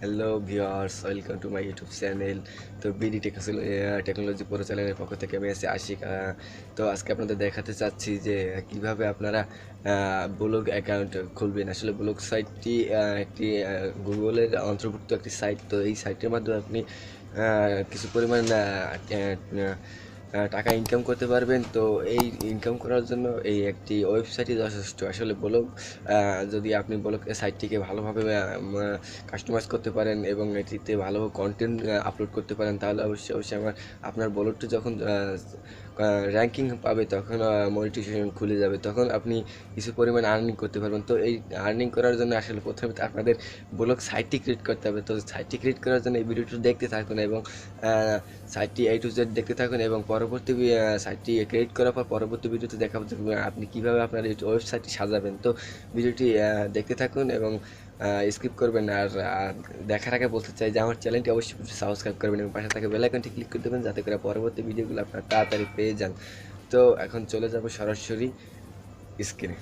Hello viewers, welcome to my YouTube channel. তো BD technology পরিচালনের পক্ষ থেকে আমি আছি আশিক। তো আজকে আপনাদের দেখাতে চাচ্ছি যে কিভাবে আপনারা ব্লগ অ্যাকাউন্ট খুলবেন। আসলে ব্লগ সাইটটি একটি গুগলের অন্তর্ভুক্ত একটি সাইট। তো এই সাইটের মাধ্যমে আপনি কিছু পরিমাণ টাকা ইনকাম করতে পারবেন। তো এই ইনকাম করার জন্য এই একটি ওয়েবসাইটই যথেষ্ট। আসলে ব্লগ যদি আপনি ব্লগ সাইটটিকে ভালোভাবে কাস্টমাইজ করতে পারেন এবং এটিতে ভালো কন্টেন্ট আপলোড করতে পারেন, তাহলে অবশ্যই আপনার ব্লগটি যখন র্যাঙ্কিং পাবে তখন মনিটাইজেশন খুলে যাবে, তখন আপনি কিছু পরিমাণ আর্নিং করতে পারবেন। তো এই আর্নিং করার জন্য আসলে প্রথমে তো আপনাদের ব্লগ সাইটটি ক্রিয়েট করতে হবে। তো সাইটটি ক্রিয়েট করার জন্য এই ভিডিওটি দেখতে থাকুন এবং সাইটটি A to Z দেখতে থাকুন এবং পরবর্তী সাইটটি ক্রিয়েট করার পর পরবর্তী ভিডিওতে দেখাবো যে আপনি কীভাবে আপনার এই ওয়েবসাইটটি সাজাবেন। তো ভিডিওটি দেখতে থাকুন এবং স্কিপ করবেন না। আর দেখার আগে বলতে চাই যে আমার চ্যানেলটি অবশ্যই সাবস্ক্রাইব করবেন এবং পাশে থাকা বেল আইকনটি ক্লিক করে দেবেন, যাতে করে পরবর্তী ভিডিওগুলো আপনার তাড়াতাড়ি পেয়ে যান। তো এখন চলে যাব সরাসরি স্ক্রিনে।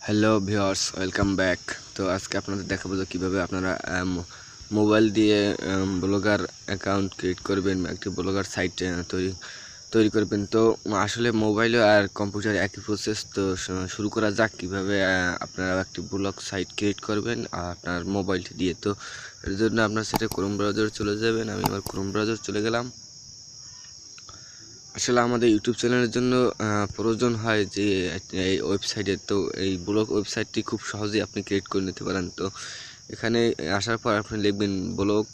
Hello viewers, welcome back. তো আজকে আপনাদের দেখাবো যে কীভাবে আপনারা মোবাইল দিয়ে ব্লগার অ্যাকাউন্ট ক্রিয়েট করবেন, একটি ব্লগার সাইট তৈরি তৈরি করবেন। তো আসলে মোবাইলে আর কম্পিউটারে একই প্রসেস। তো শুরু করা যাক কীভাবে আপনারা একটি ব্লগ সাইট ক্রিয়েট করবেন আপনার মোবাইলটি দিয়ে। তো এর জন্য আপনার সেটা ক্রোম ব্রাউজার চলে যাবেন। আমি আমার ক্রোম ব্রাউজার চলে গেলাম। আসলে আমাদের ইউটিউব চ্যানেলের জন্য প্রয়োজন হয় যে এই ওয়েবসাইটে। তো এই ব্লগ ওয়েবসাইটটি খুব সহজেই আপনি ক্রিয়েট করে নিতে পারেন। তো এখানে আসার পর আপনি লিখবেন ব্লগ।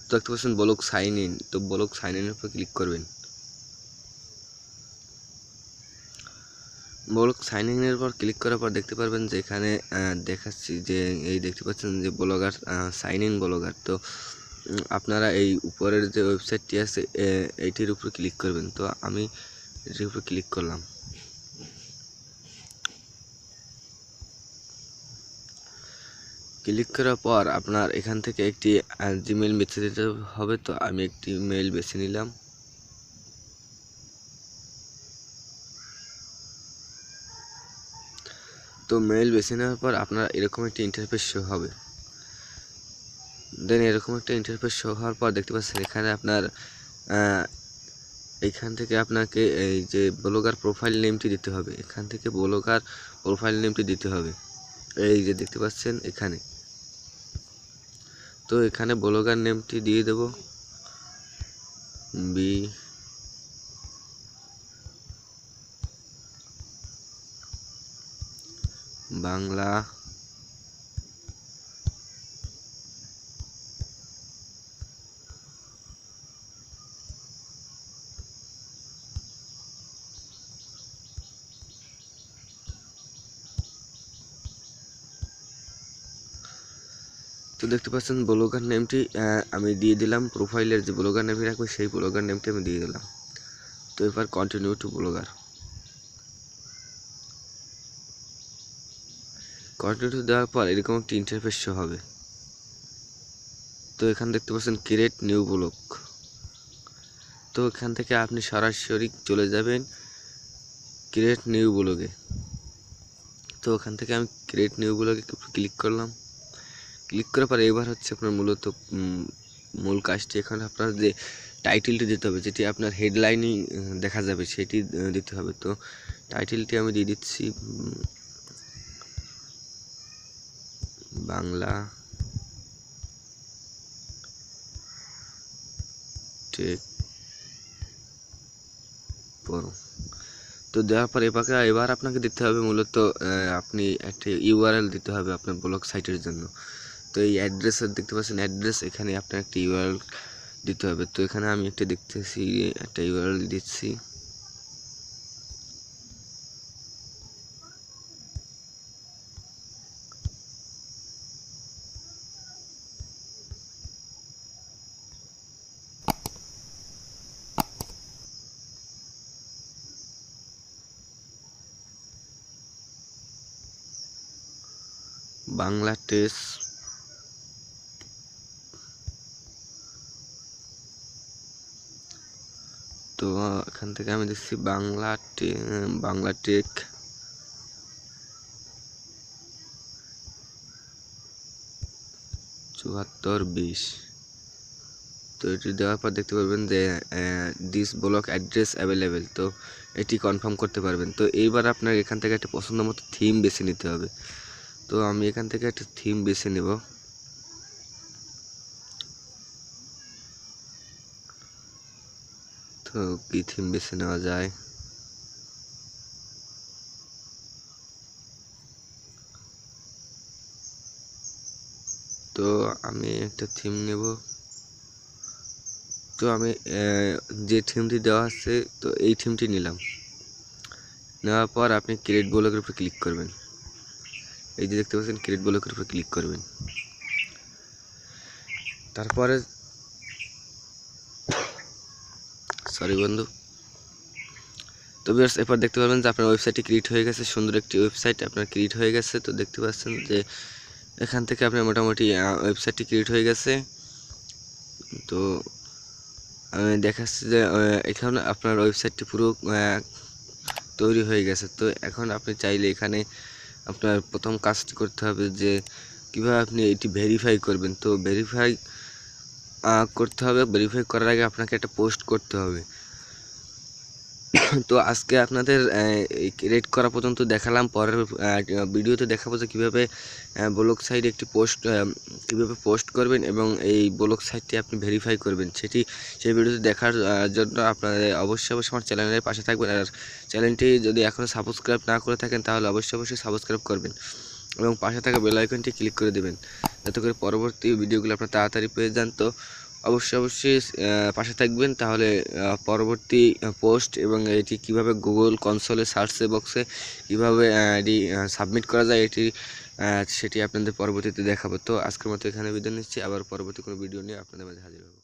তো দেখতে পাচ্ছেন ব্লগ সাইন ইন। তো ব্লগ সাইন ইনের উপর ক্লিক করবেন। ব্লগ সাইন ইনের পর ক্লিক করার পর দেখতে পারবেন যে এখানে দেখাচ্ছি যে এই দেখতে পাচ্ছেন যে ব্লগার সাইন ইন ব্লগার। তো আপনারা এই উপরের যে ওয়েবসাইটটি আছে এইটির উপর ক্লিক করবেন। তো আমি এটির উপর ক্লিক করলাম। ক্লিক করার পর আপনার এখান থেকে একটি জিমেল বেছে দিতে হবে। তো আমি একটি মেল বেছে নিলাম। তো মেল বেছে নেওয়ার পর আপনার এরকম একটি ইন্টারফেস শো হবে। দেন এরকম একটা ইন্টারফেস শো হওয়ার পর দেখতে পাচ্ছেন এখানে আপনার এইখান থেকে আপনাকে এই যে ব্লগার প্রোফাইল নেমটি দিতে হবে। এখান থেকে ব্লগার প্রোফাইল নেমটি দিতে হবে, এই যে দেখতে পাচ্ছেন এখানে। তো এখানে ব্লগার নেমটি দিয়ে দেব বি বাংলা তো দেখতে পাচ্ছেন ব্লগার নেমটি আমি দিয়ে দিলাম। প্রোফাইলের যে ব্লগার নেমটি রাখবে সেই ব্লগার নেমটি আমি দিয়ে দিলাম। তো এবার কন্টিনিউ টু ব্লগার। কন্টিনিউ দেওয়ার পর এরকম একটি ইন্টারফেস শো হবে। তো এখানে দেখতে পাচ্ছেন ক্রিয়েট নিউ ব্লগ। তো এখান থেকে আপনি সরাসরি চলে যাবেন ক্রিয়েট নিউ ব্লগে। তো ওখান থেকে আমি ক্রিয়েট নিউ ব্লগে ক্লিক করলাম। ক্লিক করার পর এবার হচ্ছে আপনার মূলত মূল কাজটি। এখানে আপনার যে টাইটেলটি দিতে হবে, যেটি আপনার হেডলাইনই দেখা যাবে সেটি দিতে হবে। তো টাইটেলটি আমি দিয়ে দিচ্ছি বাংলা টেক প্রো। তো দেওয়ার পর এবার আপনাকে দিতে হবে মূলত আপনি একটা ইউআরএল দিতে হবে আপনার ব্লগ সাইটের জন্য। তো এই অ্যাড্রেস দেখতে পাচ্ছেন অ্যাড্রেস, এখানে আপনার একটা ইউআরএল দিতে হবে। তো এখানে আমি একটা দেখতেছি একটা ইউআরএল দিচ্ছি। বাংলা টেস্ট তো এখান থেকে আমি দিচ্ছি বাংলা টেক 7420। তো এটি দেওয়ার পর দেখতে পারবেন যে দিস ব্লক অ্যাড্রেস অ্যাভেলেবেল, তো এটি কনফার্ম করতে পারবেন। তো এইবার আপনার এখান থেকে একটা পছন্দ মতো থিম বেছে নিতে হবে। তো আমি এখান থেকে একটা থিম বেছে নেব। তো কি থিম বেছে নেওয়া যায়? তো আমি একটা থিম নেব। তো আমি যে থিমটি দেওয়া আছে তো এই থিমটি নিলাম। নেওয়ার পর আপনি ক্রিয়েট ব্লকের উপর ক্লিক করবেন। এই যে দেখতে পাচ্ছেন ক্রিয়েট ব্লকের উপর ক্লিক করবেন। তারপরে সরি বন্ধু। তো ভিউয়ার্স এরপর দেখতে পারবেন যে আপনার ওয়েবসাইটটি ক্রিয়েট হয়ে গেছে, সুন্দর একটি ওয়েবসাইট আপনার ক্রিয়েট হয়ে গেছে। তো দেখতে পাচ্ছেন যে এখান থেকে আপনার মোটামুটি ওয়েবসাইটটি ক্রিয়েট হয়ে গেছে। তো আমি দেখাচ্ছি যে এখানে আপনার ওয়েবসাইটটি পুরো তৈরি হয়ে গেছে। তো এখন আপনি চাইলে এখানে আপনার প্রথম কাজটি করতে হবে যে কীভাবে আপনি এটি ভেরিফাই করবেন। তো ভেরিফাই করতে হবে, ভেরিফাই করার আগে আপনাকে একটা পোস্ট করতে হবে। তো আজকে আপনাদের রেড করা পর্যন্ত দেখালাম, পরের ভিডিওতে দেখাবো যে কীভাবে ব্লগ সাইটে একটি কীভাবে পোস্ট করবেন এবং এই ব্লগ সাইটটি আপনি ভেরিফাই করবেন। সেই ভিডিওতে দেখার জন্য আপনাদের অবশ্যই আমার চ্যানেলের পাশে থাকবেন। আর চ্যানেলটি যদি এখনও সাবস্ক্রাইব না করে থাকেন তাহলে অবশ্যই সাবস্ক্রাইব করবেন এবং পাশে থাকা বেল আইকনটি ক্লিক করে দেবেন যাতে করে পরবর্তী ভিডিওগুলো আপনার তাড়াতাড়ি পেয়ে যান। তো অবশ্যই পাশে থাকবেন, তাহলে পরবর্তী পোস্ট এবং এটি কিভাবে গুগল কনসোলে সার্চ বক্সে কীভাবে এটি সাবমিট করা যায় সেটি আপনাদের পরবর্তীতে দেখাবো। তো আজকের মতো এখানে বিদায় নিচ্ছি, আবার পরবর্তী কোনো ভিডিও নিয়ে আপনাদের মাঝে হাজির হব।